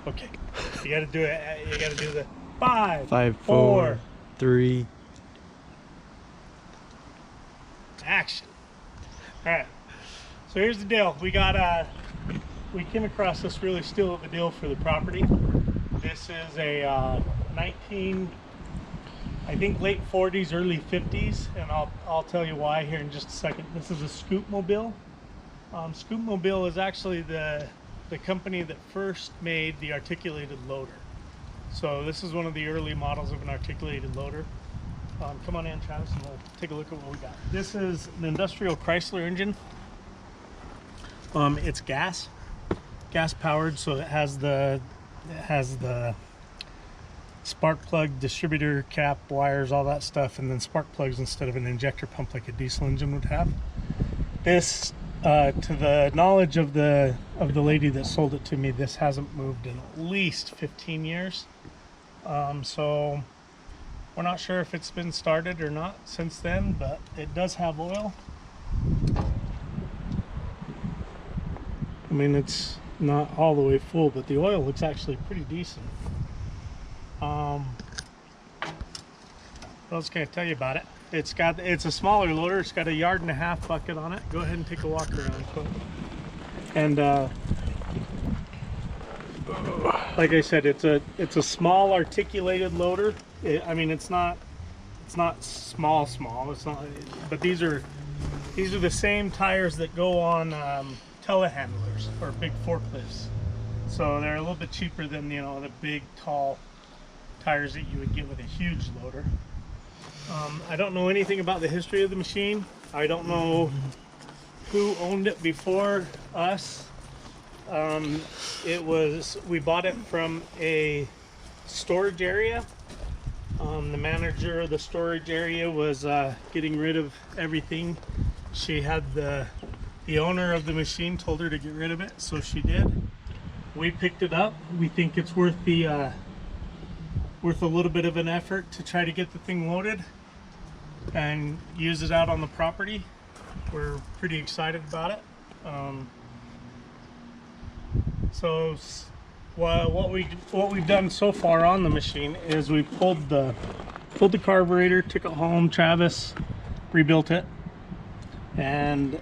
Okay. You got to do it. You got to do the 5, 5, 4, 4, 3. action. All right. So here's the deal. We got we came across this really steal of a deal for the property. This is a 19, I think late 40s, early 50s, and I'll tell you why here in just a second. This is a Scoopmobile. Scoopmobile is actually the company that first made the articulated loader. So this is one of the early models of an articulated loader. Come on in, Travis, and we'll take a look at what we got. This is an industrial Chrysler engine. It's gas powered, so it has the spark plug, distributor cap, wires, all that stuff, and then spark plugs instead of an injector pump like a diesel engine would have. This, to the knowledge of the lady that sold it to me, this hasn't moved in at least 15 years. So we're not sure if it's been started or not since then, but it does have oil. I mean, it's not all the way full, but the oil looks actually pretty decent. What else can I tell you about it? It's a smaller loader. It's got a 1.5 yard bucket on it. Go ahead and take a walk around quick. And like I said, it's a small articulated loader. I mean, it's not small. It's not, but these are the same tires that go on telehandlers or big forklifts. So they're a little bit cheaper than, you know, the big tall tires that you would get with a huge loader. I don't know anything about the history of the machine. I don't know who owned it before us. We bought it from a storage area. The manager of the storage area was getting rid of everything. She had the owner of the machine told her to get rid of it, so she did. We picked it up. We think it's worth a little bit of an effort to try to get the thing loaded and use it out on the property. We're pretty excited about it. So what we've done so far on the machine is we pulled the carburetor, took it home. Travis rebuilt it, and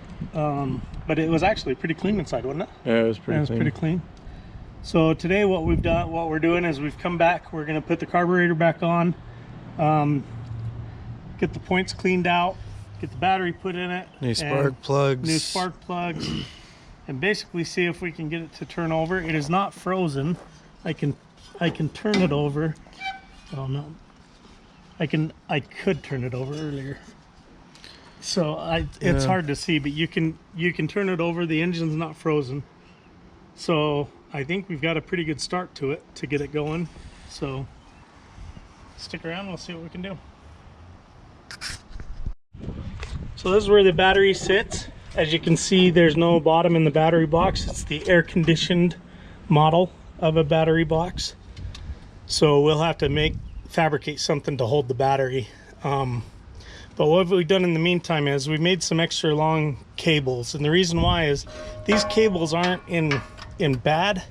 but it was actually pretty clean inside, wasn't it? Yeah, it was pretty clean. So today what we're doing is we've come back. We're going to put the carburetor back on, get the points cleaned out, get the battery put in it, new spark plugs, and basically see if we can get it to turn over. It is not frozen. I can turn it over. Oh no, I could turn it over earlier. So it's hard to see, but you can turn it over. The engine's not frozen, so I think we've got a pretty good start to it to get it going. So stick around, we'll see what we can do. So this is where the battery sits. As you can see, there's no bottom in the battery box. It's the air-conditioned model of a battery box. So we'll have to fabricate something to hold the battery. But what we've done in the meantime is we've made some extra long cables. And the reason why is these cables aren't in bad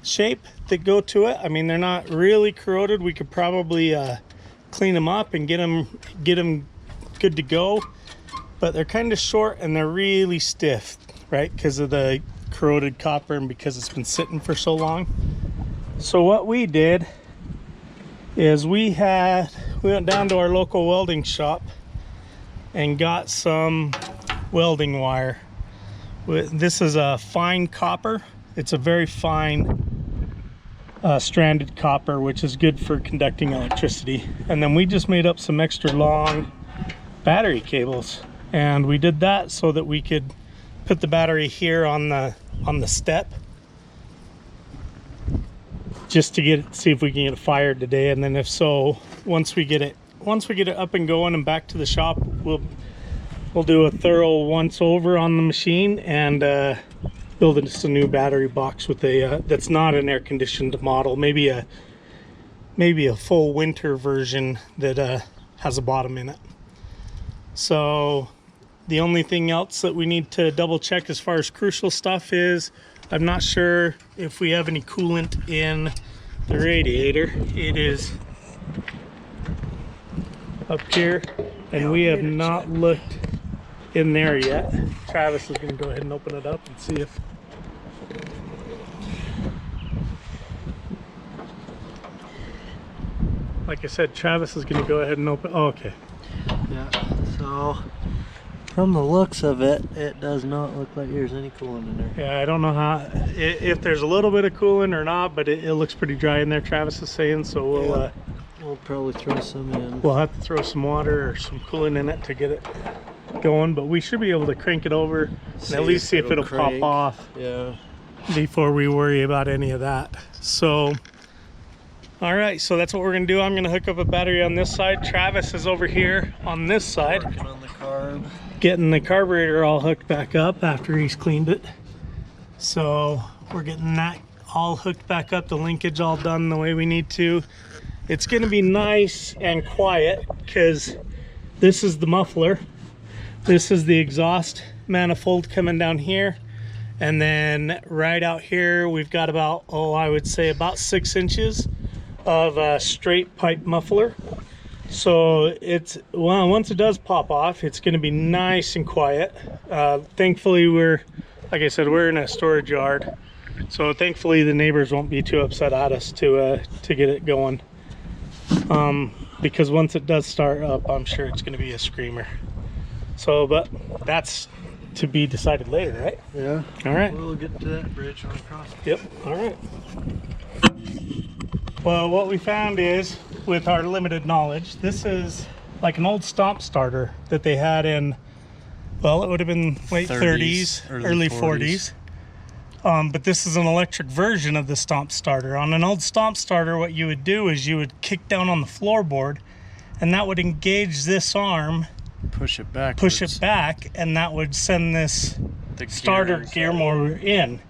shape that go to it. I mean, they're not really corroded. We could probably clean them up and get them good to go, but they're kind of short and they're really stiff, right, because of the corroded copper and because it's been sitting for so long. So what we did is we went down to our local welding shop and got some welding wire. This is a fine copper. It's a very fine stranded copper, which is good for conducting electricity. And then we just made up some extra long battery cables, and we did that so that we could put the battery here on the step, just to see if we can get it fired today. And then if so, once we get it up and going and back to the shop, we'll do a thorough once over on the machine and build just a new battery box with that's not an air conditioned model, maybe a full winter version that has a bottom in it. So the only thing else that we need to double check as far as crucial stuff is I'm not sure if we have any coolant in the radiator. It is up here, and we have not looked in there yet. Travis is going to go ahead and open it up and see if... Like I said, Travis is going to go ahead and open... Oh, okay. Yeah, so from the looks of it, it does not look like there's any coolant in there. Yeah, I don't know how, if there's a little bit of coolant or not, but it looks pretty dry in there, Travis is saying, so we'll... We'll probably throw some in. We'll have to throw some water or some coolant in it to get it going, but we should be able to crank it over and at least see if it'll pop off. Yeah. Before we worry about any of that. So, all right, so that's what we're gonna do. I'm gonna hook up a battery on this side. Travis is over here on this side. Working on the carb. Getting the carburetor all hooked back up after he's cleaned it. So we're getting that all hooked back up, the linkage all done the way we need to. It's gonna be nice and quiet because this is the muffler. This is the exhaust manifold coming down here. And then right out here, we've got about, I would say about 6 inches of a straight pipe muffler. So it's, well, once it does pop off, it's gonna be nice and quiet. Thankfully, like I said, we're in a storage yard. So thankfully the neighbors won't be too upset at us to get it going. Because once it does start up, I'm sure it's gonna be a screamer. So, but that's to be decided later, right? Yeah. All right. We'll get to that bridge on across. Yep. All right. Well, what we found is, with our limited knowledge, this is like an old stomp starter that they had in, well, it would have been late 30s, early 40s. But this is an electric version of the stomp starter. On an old stomp starter, what you would do is you would kick down on the floorboard, and that would engage this arm, push it back, and that would send this starter gear motor in.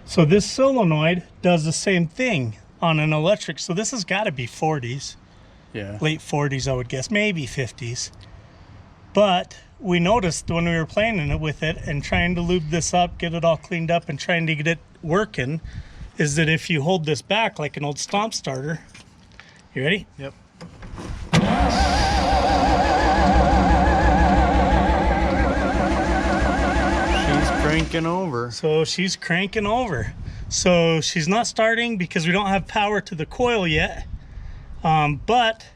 So this solenoid does the same thing on an electric. So this has got to be 40s, late 40s, I would guess, maybe 50s. But we noticed when we were playing with it and trying to lube this up, get it all cleaned up and trying to get it working, is that if you hold this back like an old stomp starter, you ready? Yep. Cranking over. So she's cranking over. So she's not starting because we don't have power to the coil yet. But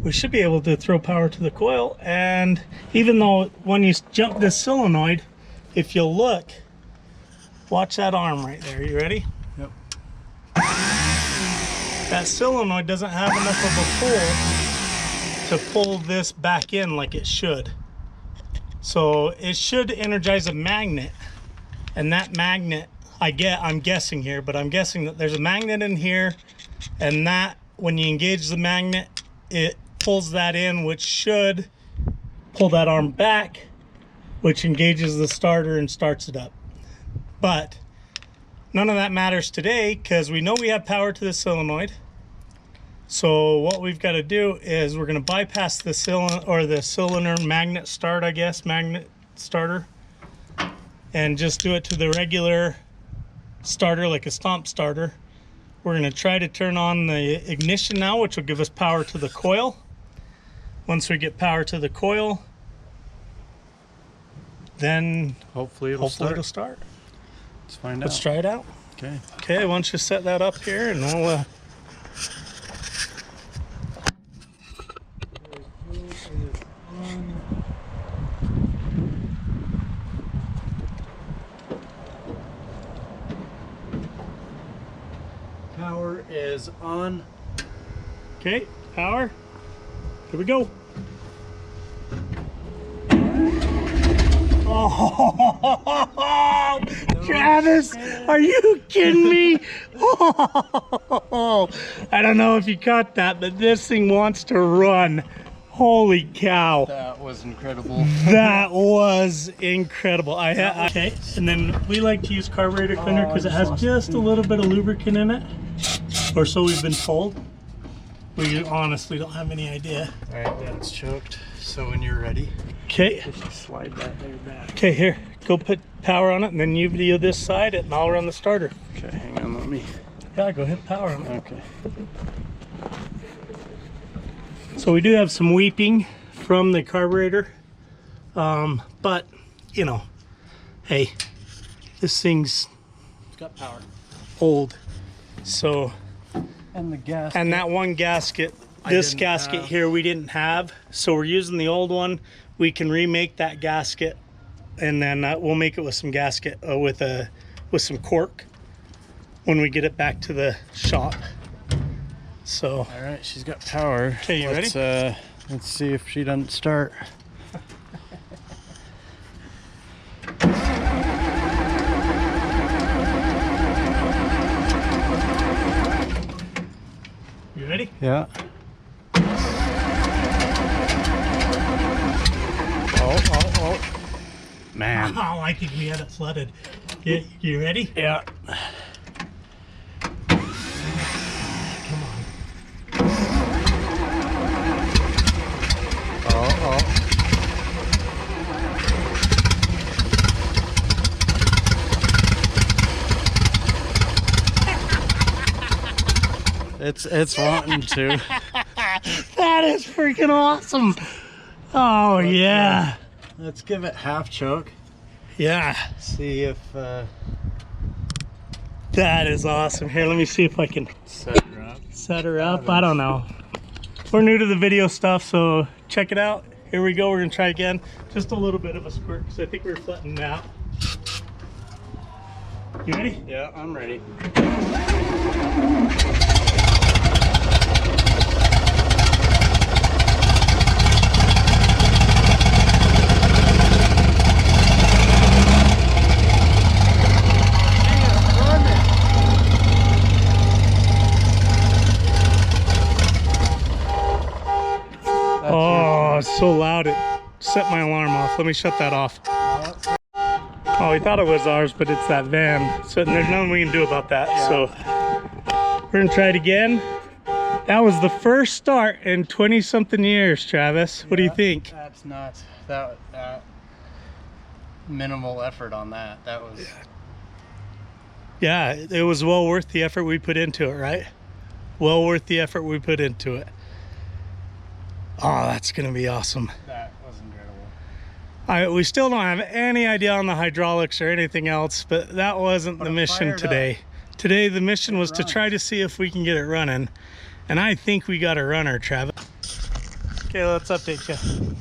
we should be able to throw power to the coil. And even though when you jump this solenoid, if you'll look, watch that arm right there. You ready? Yep. That solenoid doesn't have enough of a pull to pull this back in like it should. So it should energize a magnet, and that magnet, I'm guessing here, but I'm guessing that there's a magnet in here, and that when you engage the magnet, it pulls that in, which should pull that arm back, which engages the starter and starts it up. But none of that matters today because we know we have power to the solenoid. So what we've got to do is we're going to bypass the cylinder magnet start, I guess, magnet starter, and just do it to the regular starter, like a stomp starter. We're going to try to turn on the ignition now, which will give us power to the coil. Once we get power to the coil, then hopefully it'll start. Let's find out. Let's try it out. Okay. Okay, why don't you set that up here and we'll Power is on. Okay, power. Here we go. Oh, Travis, are you kidding me? Oh, I don't know if you caught that, but this thing wants to run. Holy cow. That was incredible. That was incredible. Okay, and then we like to use carburetor cleaner because it has just a little bit of lubricant in it, or so we've been told. We honestly don't have any idea. All right, that's choked. So when you're ready, okay, just slide that there back. Okay, here, go power on it, and then you video this side, and I'll run the starter. Okay, hang on, let me. Yeah, go hit power on it. Okay. So we do have some weeping from the carburetor, but you know, hey, this thing's It's got power. old. So, And the gas. and that one gasket, this gasket here we didn't have, so we're using the old one. We can remake that gasket, and then we'll make it with some gasket with some cork when we get it back to the shop. So, All right, she's got power. Okay, you ready? Let's see if she doesn't start. you ready? Yeah. Oh. Man. Oh, I think we had it flooded. You ready? Yeah. Come on. Oh. It's wanting to. That is freaking awesome. Oh, yeah. Let's give it half choke. Yeah. See if That is awesome. Here, let me see if I can set her up. set her up. I don't know. We're new to the video stuff, so check it out. Here we go. We're going to try again. Just a little bit of a squirt because I think we're flattening out. You ready? Yeah, I'm ready. Oh, it's so loud it set my alarm off. Let me shut that off. Oh, we thought it was ours, but it's that van. So there's nothing we can do about that. Yeah. So we're gonna try it again. That was the first start in 20-something years, Travis. What do you think? That's nuts. That minimal effort on that. That was. Yeah, it was well worth the effort we put into it, right? Well worth the effort we put into it. Oh, that's gonna be awesome. That was incredible. We still don't have any idea on the hydraulics or anything else, but that wasn't the mission today. Today the mission was to try to see if we can get it running, and I think we got a runner, Travis. Okay, let's update you.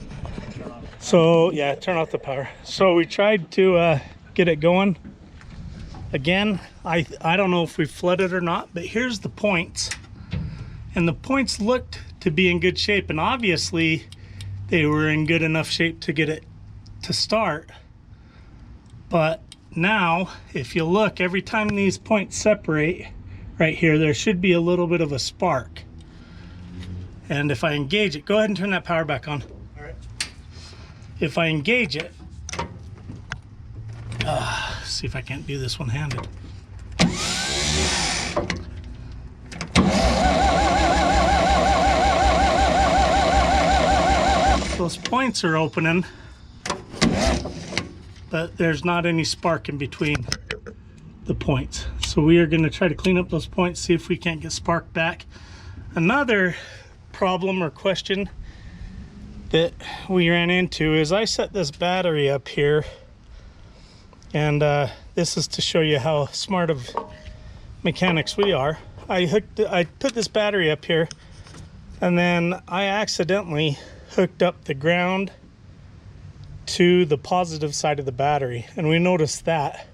So yeah, turn off the power. So we tried to get it going again. I don't know if we flooded or not, but here's the points, and the points looked to be in good shape, and obviously they were in good enough shape to get it to start. But now if you look, every time these points separate right here, there should be a little bit of a spark. And if I engage it, go ahead and turn that power back on. All right. If I engage it, see if I can't do this one-handed. Those points are opening, but there's not any spark in between the points. So we are going to try to clean up those points, see if we can't get spark back. Another problem or question that we ran into is I set this battery up here, and this is to show you how smart of mechanics we are. I put this battery up here, and then I accidentally hooked up the ground to the positive side of the battery, and we noticed that,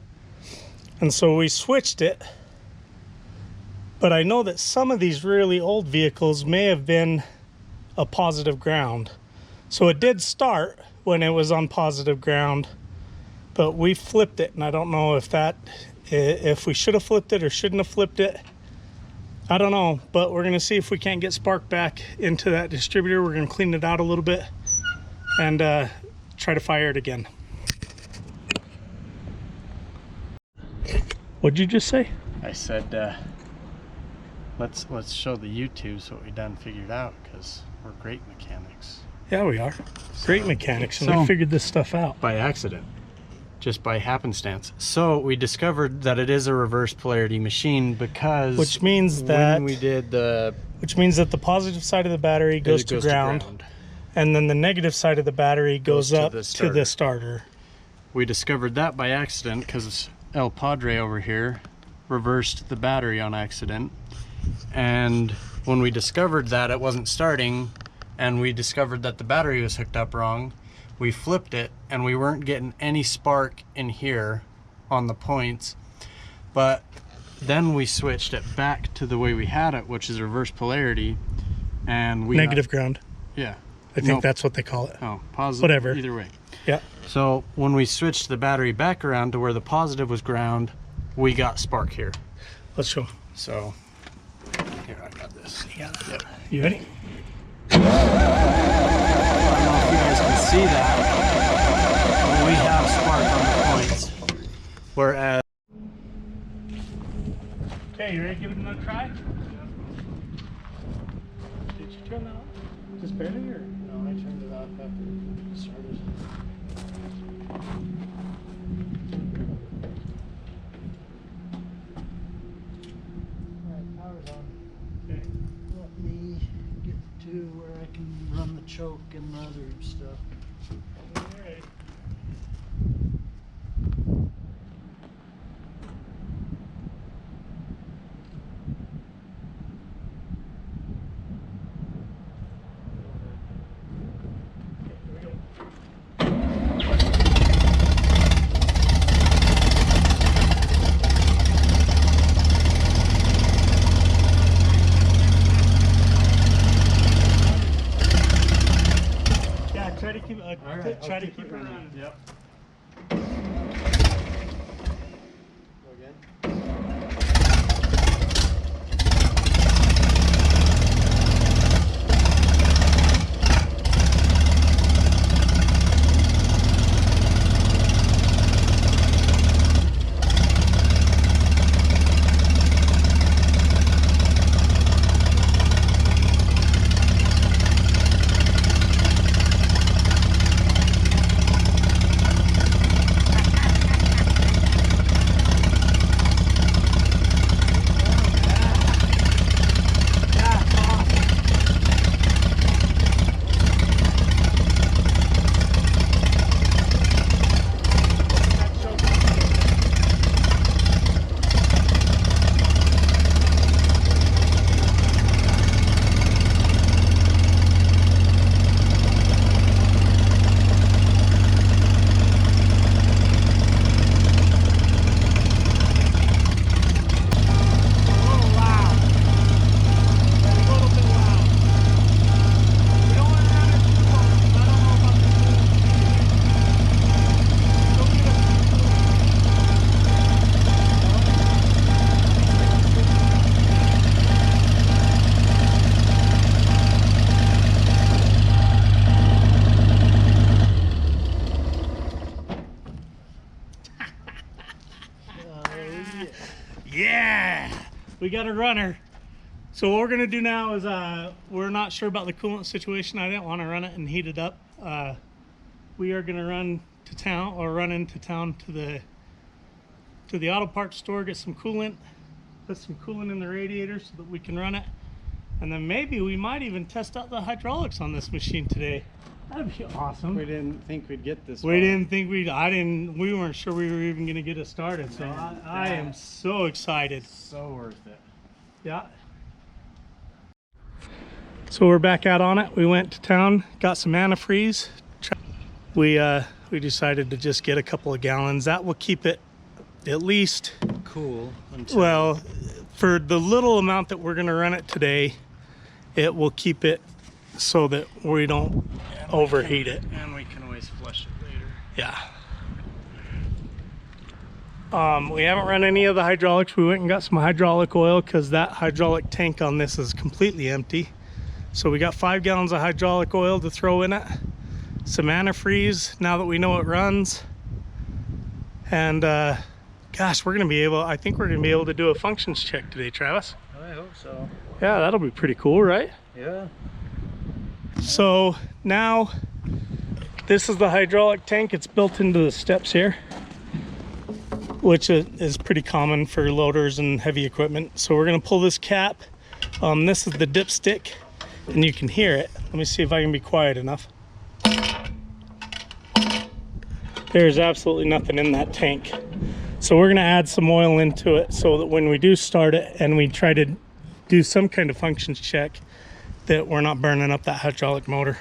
and so we switched it. But I know that some of these really old vehicles may have been a positive ground, so it did start when it was on positive ground, but we flipped it, and I don't know if we should have flipped it or shouldn't have flipped it. I don't know, but we're gonna see if we can't get spark back into that distributor. We're gonna clean it out a little bit and try to fire it again. What'd you just say? I said, let's show the YouTubes what we done figured out, because we're great mechanics. Yeah, we are. Great mechanics, and we figured this stuff out. By accident. just by happenstance. So we discovered that it is a reverse polarity machine because which means that when we did the the positive side of the battery goes to ground, and then the negative side of the battery goes up to the starter. We discovered that by accident because El Padre over here reversed the battery on accident, and when we discovered that it wasn't starting and we discovered that the battery was hooked up wrong, we flipped it and we weren't getting any spark in here on the points. But then we switched it back to the way we had it, which is reverse polarity, and we negative ground. Yeah, I think that's what they call it. Oh, positive. Whatever. Either way. Yeah. So when we switched the battery back around to where the positive was ground, we got spark here. Let's show. So here, I got this. Yeah. Yep. You ready? I don't know if you guys can see that, but we have spark on the points. Whereas... Okay, you ready to give it another try? Did you turn that off? Just barely, or? No, I turned it off after it started. Alright, power's on. Okay. Let me get to where I can run the choke and the other stuff. All right. Try to keep, try to keep it running. Yep. Go again. Yeah, we got a runner. So what we're gonna do now is we're not sure about the coolant situation. I didn't want to run it and heat it up. We are gonna run to town, or run into town to the auto parts store, get some coolant, put some coolant in the radiator so that we can run it, and then maybe we might even test out the hydraulics on this machine today. That'd be awesome. We didn't think we'd get this. We didn't think we weren't sure we were even gonna get it started. So I am so excited. So worth it. Yeah. So we're back out on it. We went to town, got some antifreeze. We decided to just get a couple of gallons. That will keep it at least Cool. well, for the little amount that we're gonna run it today, it will keep it so that we don't overheat it. And we can always flush it later. Yeah. We haven't run any of the hydraulics. We went and got some hydraulic oil because that hydraulic tank on this is completely empty. So we got 5 gallons of hydraulic oil to throw in it. Some antifreeze now that we know it runs. And gosh, I think we're gonna be able to do a functions check today, Travis. I hope so. Yeah, that'll be pretty cool, right? Yeah. So now this is the hydraulic tank. It's built into the steps here. which is pretty common for loaders and heavy equipment. So we're gonna pull this cap. This is the dipstick, and you can hear it. Let me see if I can be quiet enough. There's absolutely nothing in that tank. So we're gonna add some oil into it so that when we do start it and we try to do some kind of functions check, that we're not burning up that hydraulic motor.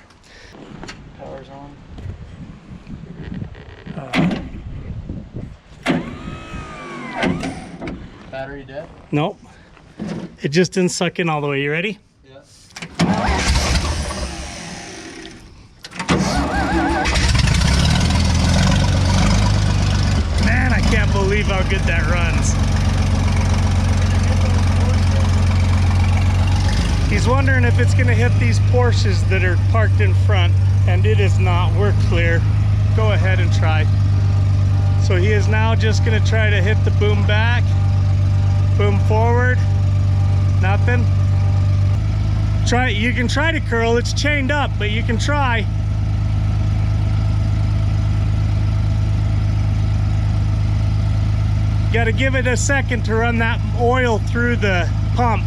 Power's on. Battery dead? Nope. It just didn't suck in all the way. You ready? Yeah. Man, I can't believe how good that runs. He's wondering if it's gonna hit these Porsches that are parked in front, and it is not. We're clear. Go ahead and try. So he is now just gonna try to hit the boom back, boom forward. Nothing. Try. You can try to curl. It's chained up, but you can try. Got to give it a second to run that oil through the pump.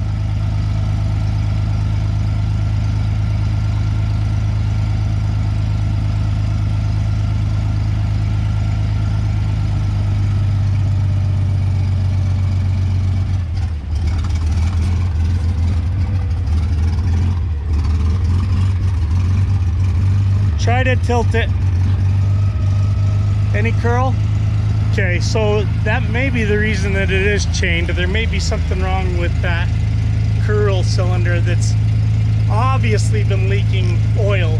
Try to tilt it. Any curl? Okay, so that may be the reason that it is chained. There may be something wrong with that curl cylinder that's obviously been leaking oil.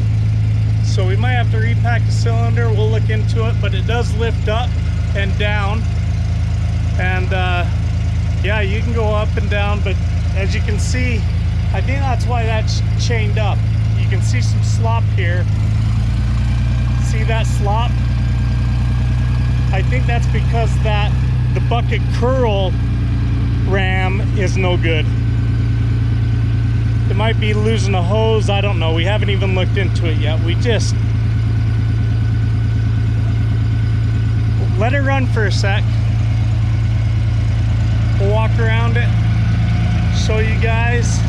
So we might have to repack the cylinder. We'll look into it, but it does lift up and down. And yeah, you can go up and down, but as you can see, I think that's why that's chained up. You can see some slop here. See that slop? I think that's because the bucket curl ram is no good. It might be losing a hose, I don't know. We haven't even looked into it yet. We just let it run for a sec. We'll walk around it, show you guys.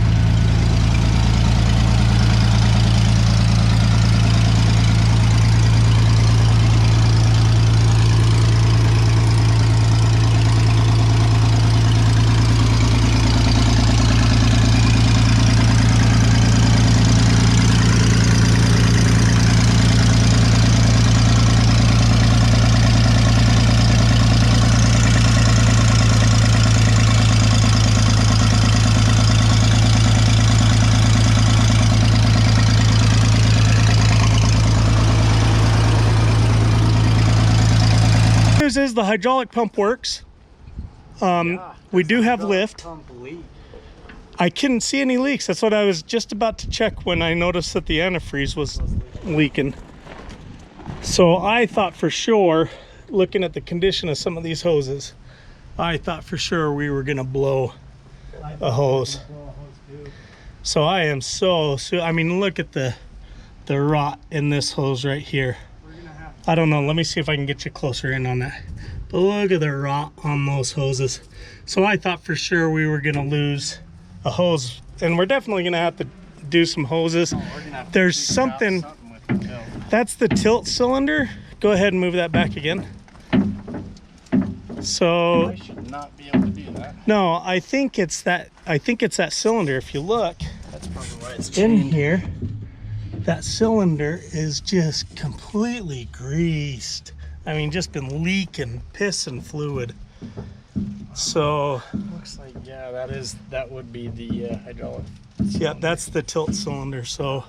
Is the hydraulic pump works. We do have lift. I couldn't see any leaks. That's what I was just about to check when I noticed that the antifreeze was leaking. So I thought for sure, looking at the condition of some of these hoses, I thought for sure we were gonna blow a hose. So I am I mean, look at the rot in this hose right here. I don't know, let me see if I can get you closer in on that. But look at the rot on those hoses. So I thought for sure we were gonna lose a hose, and we're definitely gonna have to do some hoses. There's something that's the tilt cylinder. Go ahead and move that back again. So I should not be able to do that. no, I think it's that cylinder. If you look, That's probably why it's in chained. here, that cylinder is just completely greased. I mean, just been leaking piss and fluid. So Looks like, yeah, that would be the hydraulic. yeah, that's the tilt cylinder. So,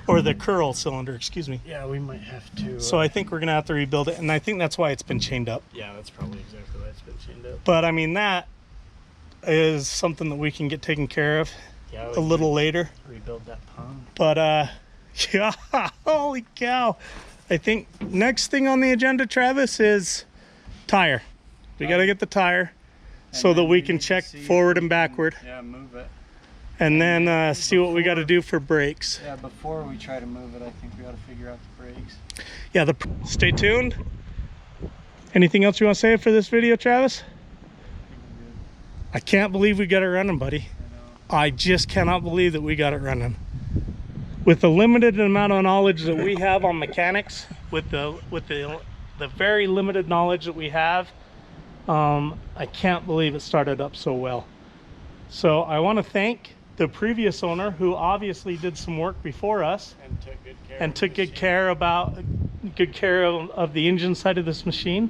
or the curl cylinder, excuse me. Yeah, we might have to. So I think we're gonna have to rebuild it, and I think that's why it's been chained up. Yeah, that's probably exactly why it's been chained up. But I mean, that is something that we can get taken care of Yeah, a little later. rebuild that pump. But yeah, holy cow. I think next thing on the agenda, Travis, is tire. We got to get the tire so that we can check forward and backward, Yeah, move it. and then see what we got to do for brakes. Yeah, before we try to move it, I think we got to figure out the brakes. Yeah, stay tuned. Anything else you want to say for this video, Travis? I can't believe we got it running, buddy. I just cannot believe that we got it running. With the limited amount of knowledge that we have on mechanics, with the very limited knowledge that we have, I can't believe it started up so well. So I want to thank the previous owner, who obviously did some work before us and took good care of the engine side of this machine.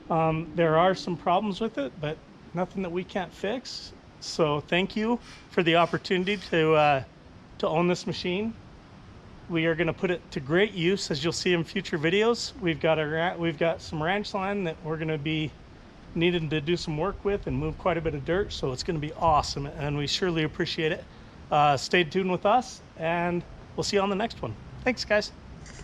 There are some problems with it, but nothing that we can't fix. So thank you for the opportunity to own this machine. We are going to put it to great use, as you'll see in future videos. We've got some ranch land that we're going to be needing to do some work with and move quite a bit of dirt, so it's going to be awesome, and we surely appreciate it. Stay tuned with us, and we'll see you on the next one. Thanks, guys.